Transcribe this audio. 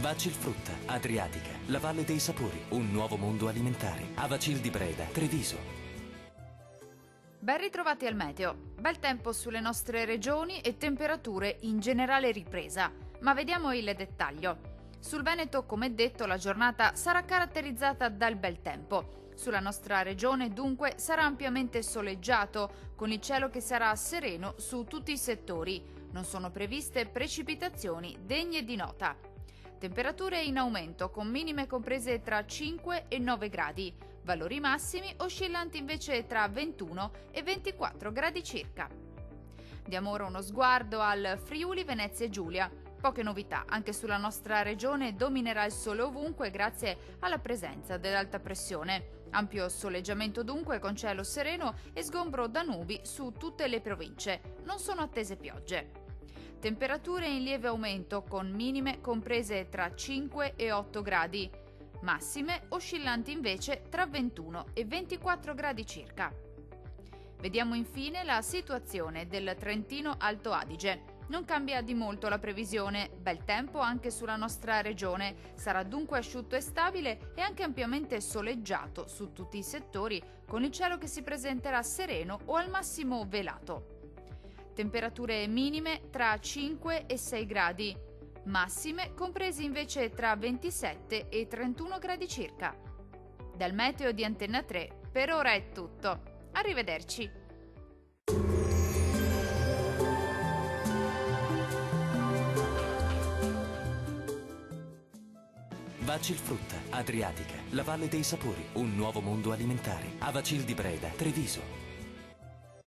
Vacilfrutta, Adriatica, la Valle dei Sapori, un nuovo mondo alimentare. Avacil di Breda, Treviso. Ben ritrovati al meteo. Bel tempo sulle nostre regioni e temperature in generale ripresa. Ma vediamo il dettaglio. Sul Veneto, come detto, la giornata sarà caratterizzata dal bel tempo. Sulla nostra regione, dunque, sarà ampiamente soleggiato, con il cielo che sarà sereno su tutti i settori. Non sono previste precipitazioni degne di nota. Temperature in aumento, con minime comprese tra 5 e 9 gradi. Valori massimi oscillanti invece tra 21 e 24 gradi circa. Diamo ora uno sguardo al Friuli Venezia Giulia. Poche novità, anche sulla nostra regione dominerà il sole ovunque grazie alla presenza dell'alta pressione. Ampio soleggiamento dunque con cielo sereno e sgombro da nubi su tutte le province. Non sono attese piogge. Temperature in lieve aumento con minime comprese tra 5 e 8 gradi. Massime oscillanti invece tra 21 e 24 gradi circa. Vediamo infine la situazione del Trentino Alto Adige. Non cambia di molto la previsione, bel tempo anche sulla nostra regione, sarà dunque asciutto e stabile e anche ampiamente soleggiato su tutti i settori, con il cielo che si presenterà sereno o al massimo velato. Temperature minime tra 5 e 6 gradi, massime comprese invece tra 27 e 31 gradi circa. Dal meteo di Antenna 3 per ora è tutto. Arrivederci! Vacilfrutta, Adriatica, la Valle dei Sapori, un nuovo mondo alimentare. Avacil di Breda, Treviso.